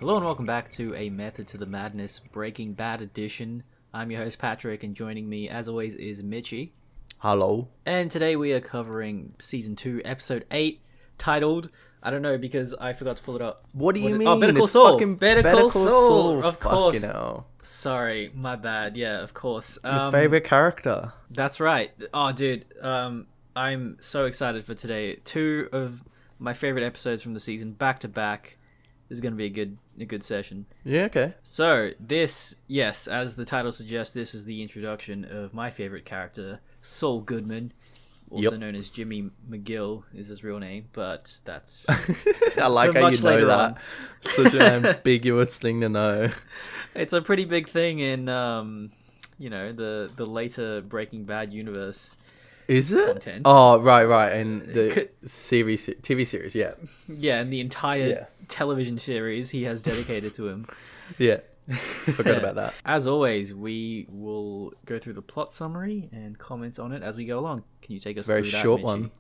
Hello and welcome back to A Method to the Madness Breaking Bad edition. I'm your host Patrick, and joining me as always is Mitchie. Hello. And today we are covering Season 2, Episode 8, titled, I don't know because I forgot to pull it up. What do you mean? Oh, Better Call It's Saul! fucking Better Call Saul! Of course. Fucking hell. Sorry, my bad. Yeah, of course. Your favourite character. That's right. Oh, dude, I'm so excited for today. Two of my favourite episodes from the season, back to back. This is going to be a good session. Yeah, okay. So, this, yes, as the title suggests, this is the introduction of my favourite character, Saul Goodman, also known as Jimmy McGill is his real name, but that's I like how you know that. Such an ambiguous thing to know. It's a pretty big thing in, the later Breaking Bad universe. Is it? Content. Oh, right. And the TV series, yeah. Yeah, and the entire television series he has dedicated to him. Yeah. Forgot about that. As always, we will go through the plot summary and comment on it as we go along. Can you take us through that, Very short Mitchie? one.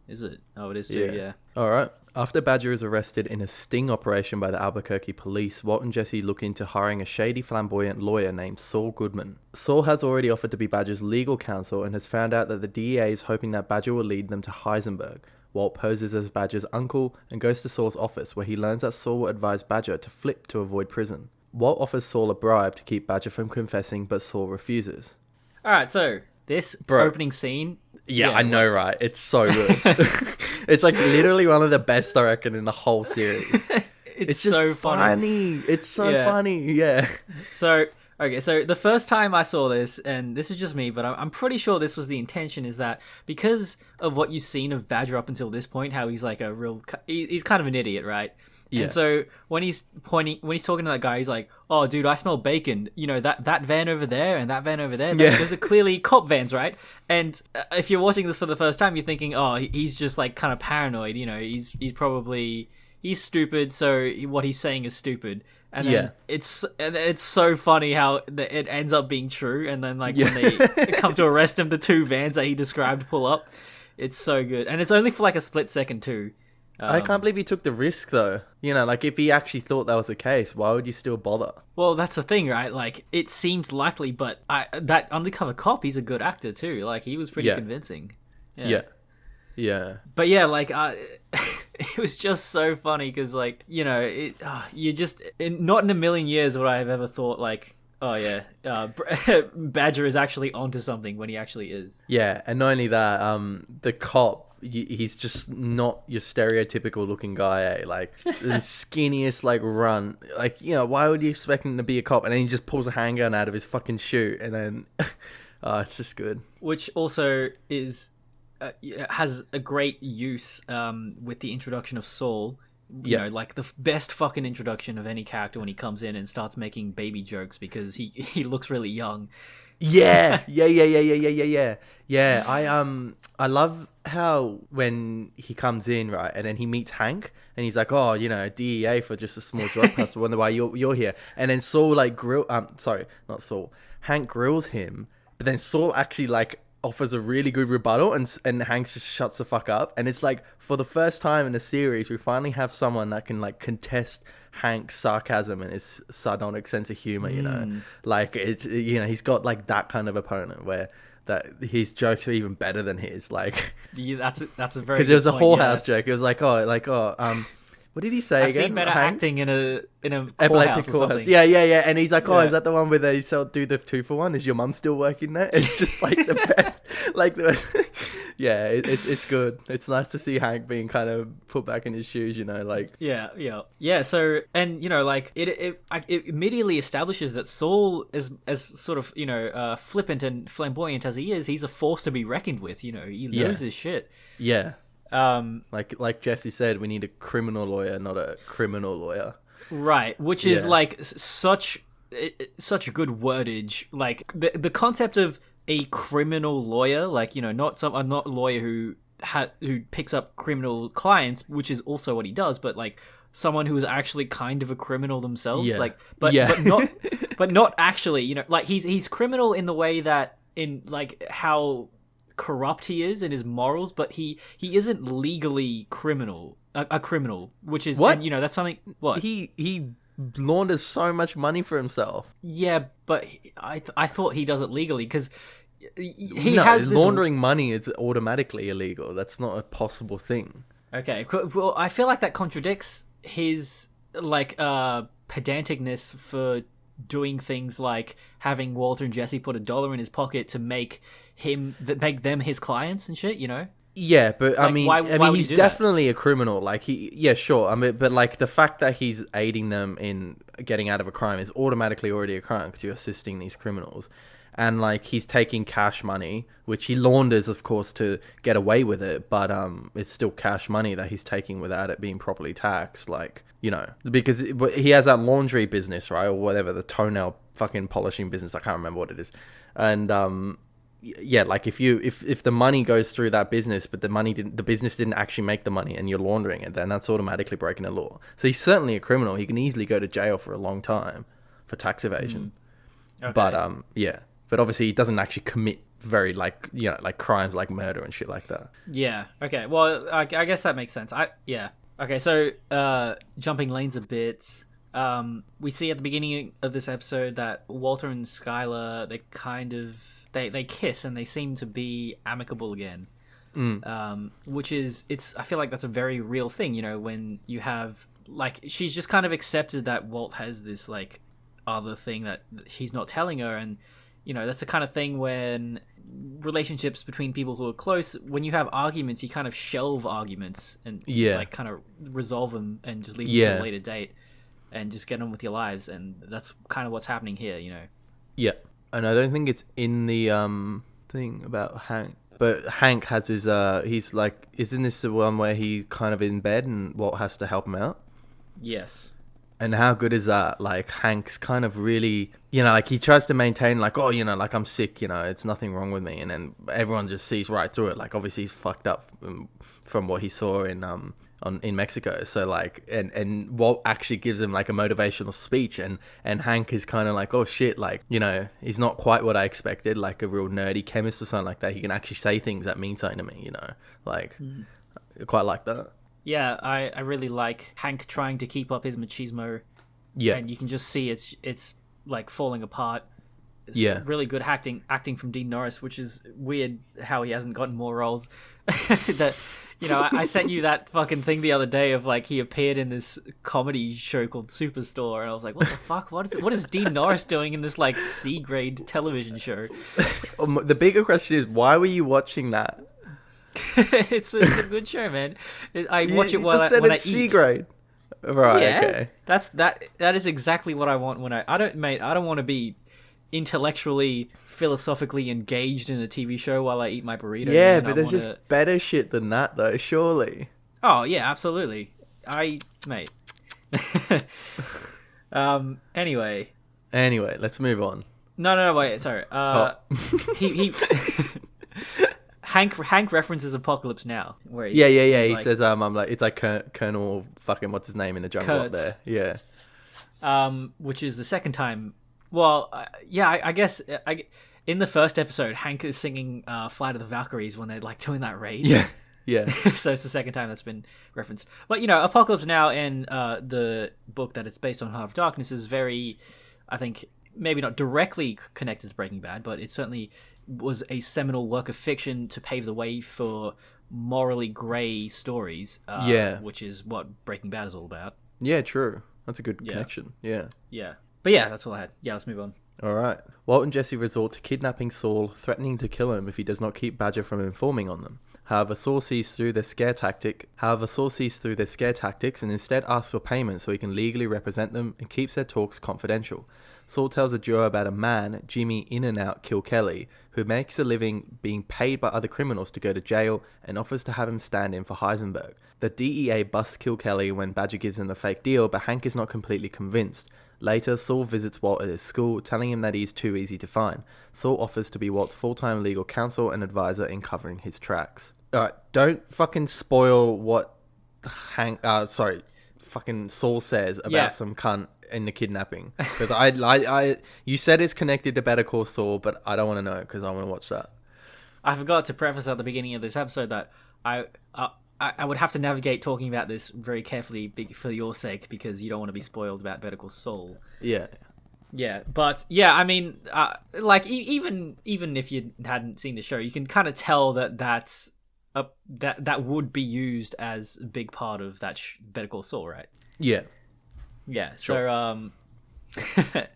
Is it? Oh, it is too, yeah. All right. After Badger is arrested in a sting operation by the Albuquerque police, Walt and Jesse look into hiring a shady, flamboyant lawyer named Saul Goodman. Saul has already offered to be Badger's legal counsel and has found out that the DEA is hoping that Badger will lead them to Heisenberg. Walt poses as Badger's uncle and goes to Saul's office, where he learns that Saul will advise Badger to flip to avoid prison. Walt offers Saul a bribe to keep Badger from confessing, but Saul refuses. Alright, so this opening scene... Yeah, I know, right? It's so good. It's like literally one of the best, I reckon, in the whole series. It's just so funny. It's so funny, yeah. So the first time I saw this, and this is just me, but I'm pretty sure this was the intention, is that because of what you've seen of Badger up until this point, how he's like he's kind of an idiot, right? Yeah. And so when he's talking to that guy, he's like, "Oh, dude, I smell bacon. You know, that van over there and that van over there. Those are clearly cop vans, right?" And if you're watching this for the first time, you're thinking, "Oh, he's just like kind of paranoid. You know, he's stupid. So what he's saying is stupid." And then it's so funny how it ends up being true. And then when they come to arrest him, the two vans that he described pull up. It's so good, and it's only for like a split second too. I can't believe he took the risk, though. You know, like, if he actually thought that was the case, why would you still bother? Well, that's the thing, right? Like, it seemed likely, but that undercover cop, he's a good actor, too. Like, he was pretty convincing. Yeah. But yeah, like, it was just so funny, because, like, you know, not in a million years would I have ever thought, like, oh yeah, Badger is actually onto something when he actually is. Yeah, and not only that, the cop, he's just not your stereotypical looking guy, eh? Like, the skinniest, like, runt. Like, you know, why would you expect him to be a cop? And then he just pulls a handgun out of his fucking chute, and then, it's just good. Which also is, has a great use with the introduction of Saul. You know, like the best fucking introduction of any character when he comes in and starts making baby jokes because he looks really young. Yeah. I love how when he comes in, right, and then he meets Hank, and he's like, "Oh, you know, DEA for just a small drug bust. I wonder why you're here." And then Saul Hank grills him, but then Saul actually like offers a really good rebuttal, and Hank just shuts the fuck up. And it's like, for the first time in the series, we finally have someone that can like contest Hank's sarcasm and his sardonic sense of humor, you know. Like, it's, you know, he's got like that kind of opponent where that his jokes are even better than his, like, that's a very, because it was a Whole House joke. It was like, what did he say I've again? seen better Hank? acting in a courthouse or something. Yeah. And he's like, "Oh, is that the one where they do the 2-for-1? Is your mum still working there?" It's just like the best. Like, it's good. It's nice to see Hank being kind of put back in his shoes, you know, like. Yeah. So, and you know, like it immediately establishes that Saul is as sort of, you know, flippant and flamboyant as he is. He's a force to be reckoned with. You know, he knows his shit. Yeah. Like Jesse said, we need a criminal lawyer, not a criminal lawyer. Right, which is like such a good wordage. Like the concept of a criminal lawyer, like, you know, not a lawyer who picks up criminal clients, which is also what he does, but like someone who is actually kind of a criminal themselves. But not actually. You know, like he's criminal in the way that, in like how corrupt he is in his morals, but he isn't legally criminal. a criminal, which is, What? and that's something. What? He launders so much money for himself. Yeah, but I thought he does it legally because he No, has this. laundering money is automatically illegal. That's not a possible thing. Okay, well, I feel like that contradicts his like pedanticness for doing things like having Walter and Jesse put $1 in his pocket to make them his clients and shit. Yeah, but Like, why would he's he do that? definitely a criminal. Like yeah, sure. I mean, but like the fact that he's aiding them in getting out of a crime is automatically already a crime because you're assisting these criminals. And like he's taking cash money, which he launders, of course, to get away with it, but it's still cash money that he's taking without it being properly taxed. Like, because he has that laundry business, right, or whatever, the toenail fucking polishing business. I can't remember what it is, and yeah, like if the money goes through that business, but the business didn't actually make the money, and you're laundering it, then that's automatically breaking the law. So he's certainly a criminal. He can easily go to jail for a long time for tax evasion. Okay. But yeah. But obviously, he doesn't actually commit very like crimes like murder and shit like that. Yeah. Okay. Well, I guess that makes sense. Yeah. Okay. So, jumping lanes a bit. We see at the beginning of this episode that Walter and Skylar, they kind of they kiss and they seem to be amicable again. Which is I feel like that's a very real thing. When you have like she's just kind of accepted that Walt has this like other thing that he's not telling her, and that's the kind of thing when relationships between people who are close, when you have arguments, you kind of shelve arguments and like kind of resolve them and just leave them to a later date and just get on with your lives. And that's kind of what's happening here, Yeah. And I don't think it's in the thing about Hank, but Hank has his he's like, isn't this the one where he kind of in bed and Walt has to help him out? Yes. And how good is that? Like, Hank's kind of really, like he tries to maintain like, oh, like I'm sick, it's nothing wrong with me. And then everyone just sees right through it. Like, obviously he's fucked up from what he saw in Mexico. So like, and Walt actually gives him like a motivational speech, and Hank is kind of like, oh shit, like, he's not quite what I expected, like a real nerdy chemist or something like that. He can actually say things that mean something to me, like, I quite like that. Yeah, I really like Hank trying to keep up his machismo. Yeah. And you can just see it's like falling apart. It's really good acting from Dean Norris, which is weird how he hasn't gotten more roles. That I sent you that fucking thing the other day of like he appeared in this comedy show called Superstore, and I was like, what the fuck? What is Dean Norris doing in this like C grade television show? The bigger question is, why were you watching that? It's a good show, man. I watch it while I eat. C grade. Right, Yeah, okay. That is exactly what I want when I don't want to be intellectually, philosophically engaged in a TV show while I eat my burrito. Yeah, but there's just better shit than that though, surely. Oh yeah, absolutely. Mate. Anyway, let's move on. No, wait, sorry. He Hank references Apocalypse Now. Where He like, says, I'm like, it's like Colonel fucking what's his name in the jungle up there. Yeah. Which is the second time. Well, I guess in the first episode, Hank is singing "Flight of the Valkyries" when they're like doing that raid. Yeah. So it's the second time that's been referenced. But Apocalypse Now and the book that it's based on, Heart of Darkness, is very, I think, maybe not directly connected to Breaking Bad, but it certainly was a seminal work of fiction to pave the way for morally grey stories. Which is what Breaking Bad is all about. Yeah, true. That's a good connection. Yeah. Yeah. But yeah, that's all I had. Yeah, let's move on. All right. Walt and Jesse resort to kidnapping Saul, threatening to kill him if he does not keep Badger from informing on them. However, Saul sees through their scare tactics and instead asks for payment so he can legally represent them and keeps their talks confidential. Saul tells a duo about a man, Jimmy In-N-Out Kilkelly, who makes a living being paid by other criminals to go to jail and offers to have him stand in for Heisenberg. The DEA busts Kilkelly when Badger gives him the fake deal, but Hank is not completely convinced. Later, Saul visits Walt at his school, telling him that he is too easy to find. Saul offers to be Walt's full-time legal counsel and advisor in covering his tracks. Alright, don't fucking spoil what fucking Saul says about some cunt in the kidnapping. Because you said it's connected to Better Call Saul, but I don't want to know because I want to watch that. I forgot to preface at the beginning of this episode that I would have to navigate talking about this very carefully for your sake, because you don't want to be spoiled about Better Call Saul. Yeah. Yeah, but yeah, I mean, like even if you hadn't seen the show, you can kind of tell that would be used as a big part of that Better Call Saul, right? Yeah. Yeah. Sure. So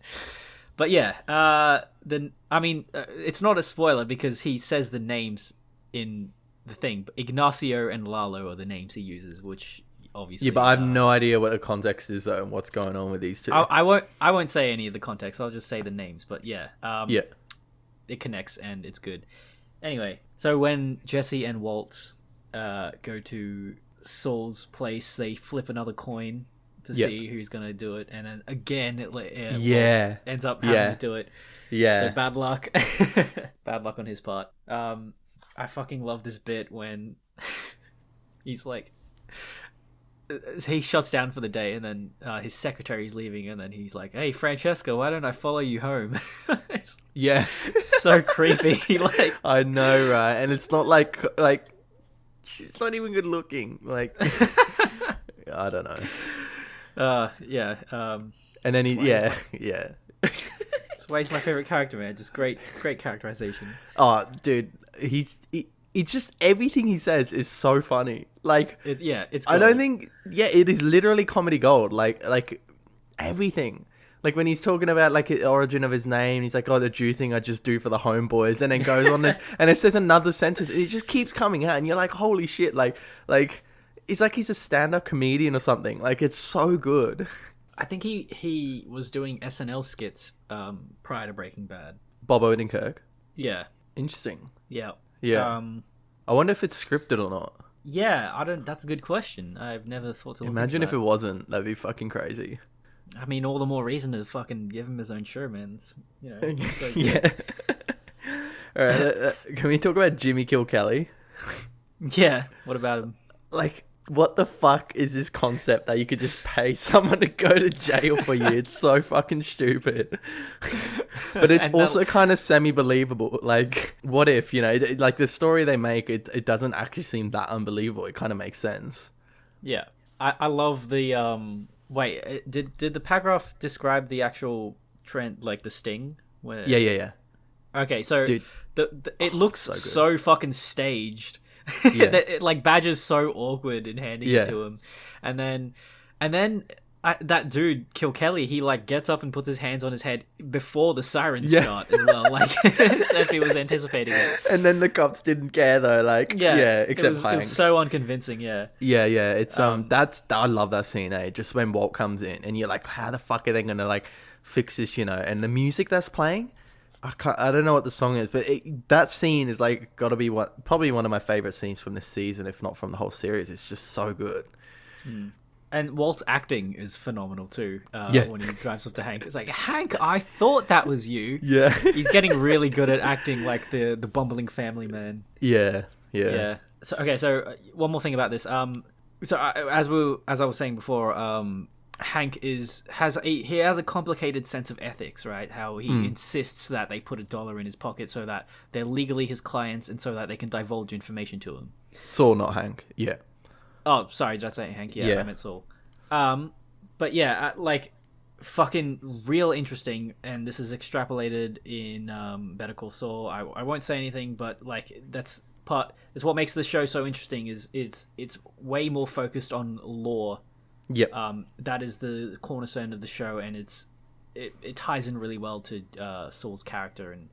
but yeah, then I mean, it's not a spoiler because he says the names in the thing. But Ignacio and Lalo are the names he uses, which obviously. Yeah, but I have no idea what the context is though, and what's going on with these two. I won't say any of the context. I'll just say the names. But yeah, yeah, it connects and it's good. Anyway, so when Jesse and Walt go to Saul's place, they flip another coin to see who's gonna do it, and then again Walt ends up having to do it. Yeah. So bad luck. Bad luck on his part. I fucking love this bit when he's like, he shuts down for the day, and then his secretary's leaving, and then he's like, "Hey, Francesca, why don't I follow you home?" It's so creepy. Like, I know, right? And it's not like she's not even good looking. Like, I don't know. Yeah. And then yeah. That's why he's my favorite character, man. Just great characterization. Oh, dude, it's just everything he says is so funny. Like, it's gold. I don't think it is literally comedy gold. Like everything. Like when he's talking about like the origin of his name, he's like, "Oh, the Jew thing I just do for the homeboys," and then goes on this, and it says another sentence. And it just keeps coming out, and you're like, "Holy shit!" Like it's like he's a stand-up comedian or something. Like it's so good. I think he was doing SNL skits prior to Breaking Bad. Bob Odenkirk. Yeah. Interesting. Yeah. Yeah. I wonder if it's scripted or not. Yeah, I don't. That's a good question. I've never thought to look Imagine into if it wasn't. That'd be fucking crazy. I mean, all the more reason to fucking give him his own show, man. It's, so good. Yeah. All right. Can we talk about Jimmy Kill Kelly? Yeah. What about him? Like, what the fuck is this concept that you could just pay someone to go to jail for you? It's so fucking stupid. But it's also kind of semi-believable. Like, what if, like the story they make, it doesn't actually seem that unbelievable. It kind of makes sense. Yeah. I love the, wait, did the paragraph describe the actual trend, like the sting? Where... Yeah. Okay, so dude, it looks so fucking staged. Yeah. Like Badger's so awkward in handing it to him, and then that dude Kilkelly, he like gets up and puts his hands on his head before the sirens start as well, like as if he was anticipating it. And then the cops didn't care though, like except it was so unconvincing. Yeah. It's I love that scene, just when Walt comes in and you're like, how the fuck are they gonna like fix this, and the music that's playing. I don't know what the song is, but that scene is like got to be probably one of my favorite scenes from this season, if not from the whole series. It's just so good. And Walt's acting is phenomenal too. When he drives up to Hank, it's like, Hank, I thought that was you. Yeah, he's getting really good at acting like the bumbling family man. Yeah. So one more thing about this. So as I was saying before, Hank has a complicated sense of ethics, right? How he insists that they put $1 in his pocket so that they're legally his clients and so that they can divulge information to him. Saul, not Hank. Yeah. Oh, sorry, did I say Hank? Yeah, I meant Saul. But yeah, like fucking real interesting, and this is extrapolated in Better Call Saul. I won't say anything, but like that's what makes the show so interesting. Is it's way more focused on lore. Yep. That is the cornerstone of the show, and it ties in really well to Saul's character and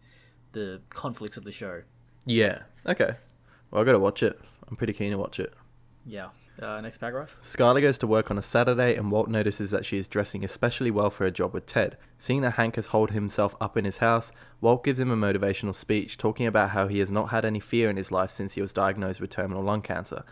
the conflicts of the show. Yeah. Okay. Well, I gotta watch it. I'm pretty keen to watch it. Yeah. Next paragraph. Skylar goes to work on a Saturday, and Walt notices that she is dressing especially well for her job with Ted. Seeing that Hank has holed himself up in his house, Walt gives him a motivational speech talking about how he has not had any fear in his life since he was diagnosed with terminal lung cancer.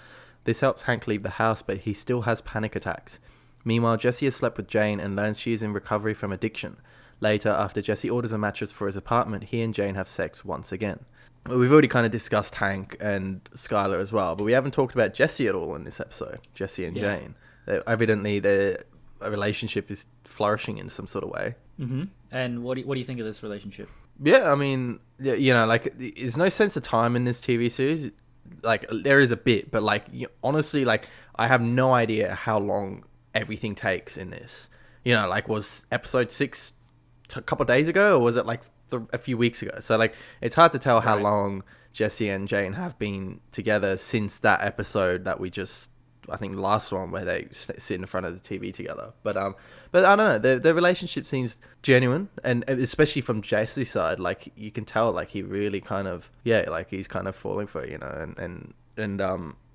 This helps Hank leave the house, but he still has panic attacks. Meanwhile, Jesse has slept with Jane and learns she is in recovery from addiction. Later, after Jesse orders a mattress for his apartment, he and Jane have sex once again. We've already kind of discussed Hank and Skylar as well, but we haven't talked about Jesse at all in this episode. Jesse and Jane. Evidently, their relationship is flourishing in some sort of way. Mm-hmm. And what do you think of this relationship? Yeah, I mean, like, there's no sense of time in this TV series. like there is a bit, but like honestly, like I have no idea how long everything takes in this. Like was episode 6 a couple of days ago, or was it like a few weeks ago? So like it's hard to tell how long Jesse and Jane have been together since that episode that we just, I think the last one where they sit in front of the TV together. But I don't know, the relationship seems genuine, and especially from Jesse's side, like you can tell like he really kind of like he's kind of falling for it, and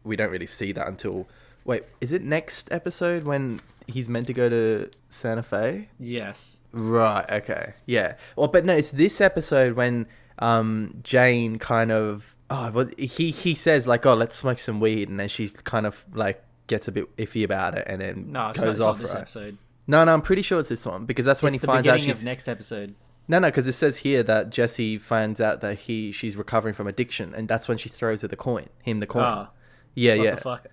we don't really see that until, wait, is it next episode when he's meant to go to Santa Fe? Yes. Right, okay. Yeah. Well, but no, it's this episode when Jane kind of he says like, oh, let's smoke some weed, and then she's kind of like gets a bit iffy about it, and then goes off. This episode. No, I'm pretty sure it's this one, because that's when he finds out she's... of next episode. No, because it says here that Jesse finds out that she's recovering from addiction, and that's when she throws her the coin. The coin. Oh. Yeah, what the fuck?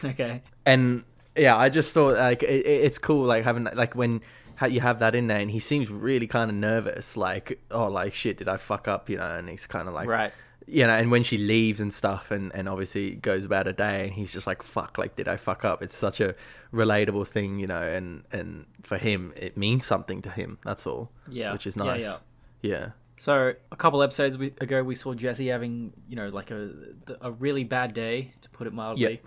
Okay. And yeah, I just thought like it's cool, like having like when you have that in there, and he seems really kind of nervous, like, oh, like shit, did I fuck up, and he's kind of like, right. And when she leaves and stuff, and obviously goes about a day, and he's just like, fuck, like, did I fuck up? It's such a relatable thing, and for him, it means something to him. That's all. Yeah. Which is nice. Yeah. So a couple episodes ago, we saw Jesse having, like a really bad day, to put it mildly.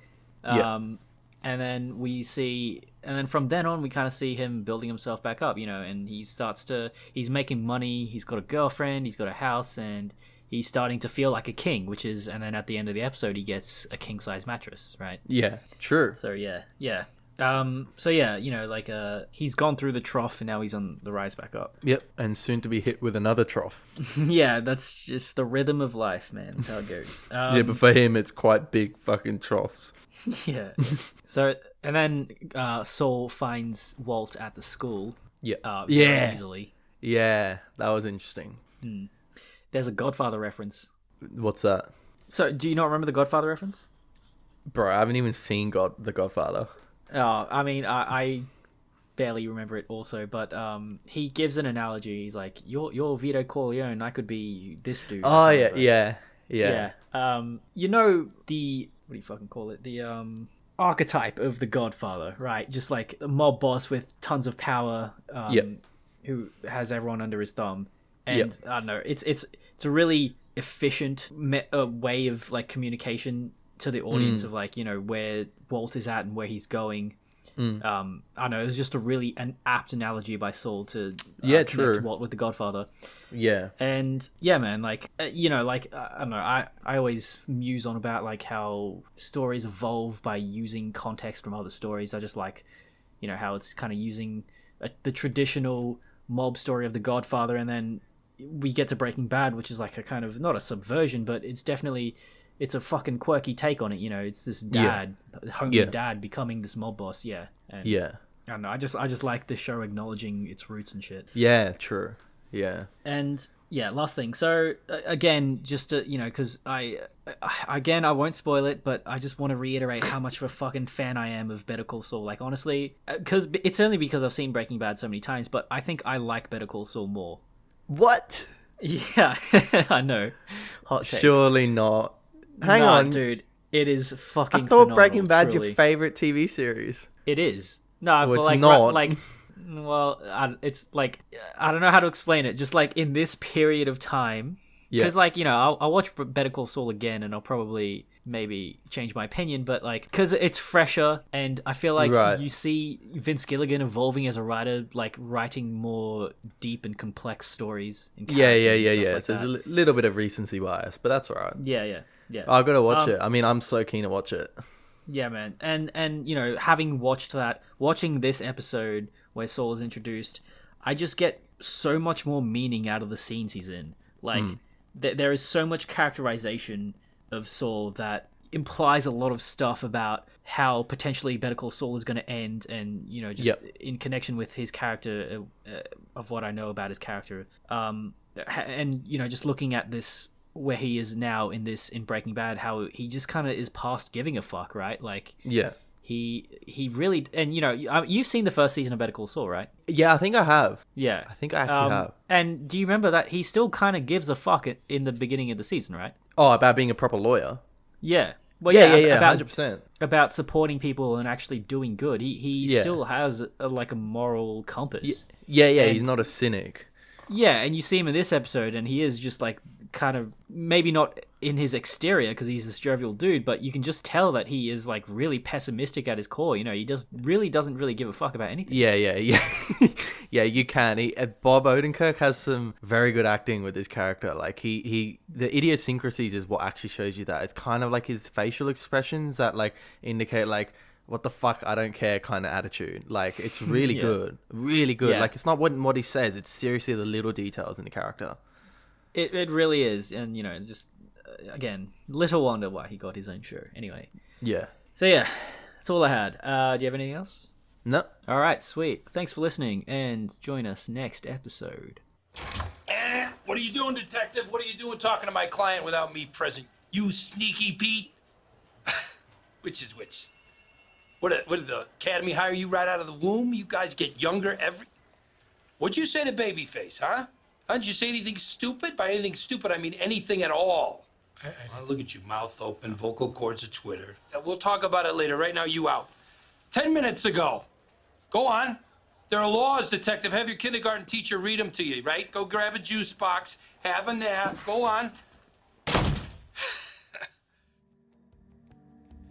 And then from then on, we kind of see him building himself back up, and he's making money, he's got a girlfriend, he's got a house, and he's starting to feel like a king, and then at the end of the episode, he gets a king-size mattress, right? Yeah, true. So, yeah. He's gone through the trough, and now he's on the rise back up. Yep, and soon to be hit with another trough. Yeah, that's just the rhythm of life, man. That's how it goes. Yeah, but for him, it's quite big fucking troughs. Yeah. So, and then Saul finds Walt at the school. Yeah. Easily. Yeah, that was interesting. There's a Godfather reference. What's that? So, do you not remember the Godfather reference? Bro, I haven't even seen The Godfather. Oh, I mean, I barely remember it also, but he gives an analogy. He's like, you're Vito Corleone, I could be this dude. Oh, yeah. The... what do you fucking call it? The archetype of the Godfather, right? Just like a mob boss with tons of power, who has everyone under his thumb. And I don't know, it's a really efficient way of like communication to the audience of like, where Walt is at and where he's going. I don't know, it was just an apt analogy by Saul to connect Walt with the Godfather. Yeah. And yeah, man, like, I don't know, I always muse on about like how stories evolve by using context from other stories. I just like, how it's kind of using the traditional mob story of the Godfather, and then we get to Breaking Bad, which is like a kind of, not a subversion, but it's definitely... it's a fucking quirky take on it, it's this dad, homely dad becoming this mob boss, and I don't know, I just like the show acknowledging its roots and shit. Yeah, true. Yeah. And last thing. So again, just to, because I won't spoil it, but I just want to reiterate how much of a fucking fan I am of Better Call Saul. Like, honestly, because it's only because I've seen Breaking Bad so many times, but I think I like Better Call Saul more. What? Yeah, I know. Hot take. Surely not. Hang on, dude. It is fucking. I thought Breaking Bad's your favorite TV series. It is. No, well, but it's not. It's like, I don't know how to explain it. Just like in this period of time, because I'll watch Better Call Saul again, and I'll probably maybe change my opinion, but like, because it's fresher, and I feel like you see Vince Gilligan evolving as a writer, like writing more deep and complex stories. And yeah. Like so there's a little bit of recency bias, but that's alright. Yeah. I've got to watch it. I mean, I'm so keen to watch it. Yeah, man. And having watching this episode where Saul is introduced, I just get so much more meaning out of the scenes he's in. Like, there is so much characterization of Saul that implies a lot of stuff about how potentially Better Call Saul is going to end, and in connection with his character, of what I know about his character, and just looking at this, where he is now in Breaking Bad, how he just kind of is past giving a fuck, right? Like, he really, and you've seen the first season of Better Call Saul, right? Yeah, I think I have. Yeah, I think I actually have. And do you remember that he still kind of gives a fuck in the beginning of the season, right? Oh, about being a proper lawyer. Yeah. Well, Yeah, about 100%. about supporting people and actually doing good. He Yeah. still has like a moral compass. Yeah, he's And not a cynic. yeah, and you see him in this episode, and he is just like kind of maybe not in his exterior because he's this jovial dude, but you can just tell that he is like really pessimistic at his core. You know, he doesn't really give a fuck about anything. Yeah. Yeah, you can. Bob Odenkirk has some very good acting with his character. Like the idiosyncrasies is what actually shows you that. It's kind of like his facial expressions that like indicate like what the fuck, I don't care kind of attitude. Like it's really good, really good. Yeah. Like it's not what he says. It's seriously the little details in the character. It really is, and you know, just again, little wonder why he got his own show. Anyway, Yeah. so yeah, that's all I had. Do you have anything else? No. All right, sweet. Thanks for listening, and join us next episode. What are you doing, detective? What are you doing talking to my client without me present? You sneaky Pete? Which is which? What did the Academy hire you right out of the womb? You guys get younger every... What'd you say to Babyface, huh? Did you say anything stupid? By anything stupid, I mean anything at all. Well, look at you, mouth open, vocal cords of Twitter. We'll talk about it later. Right now, you out. 10 minutes ago. Go on. There are laws, detective. Have your kindergarten teacher read them to you, right? Go grab a juice box, have a nap. Go on.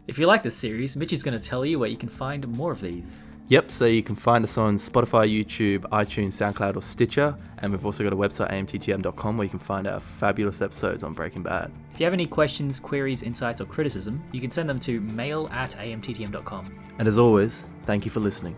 If you like this series, Mitch is going to tell you where you can find more of these. Yep, so you can find us on Spotify, YouTube, iTunes, SoundCloud, or Stitcher. And we've also got a website, amttm.com, where you can find our fabulous episodes on Breaking Bad. If you have any questions, queries, insights, or criticism, you can send them to mail@amttm.com. And as always, thank you for listening.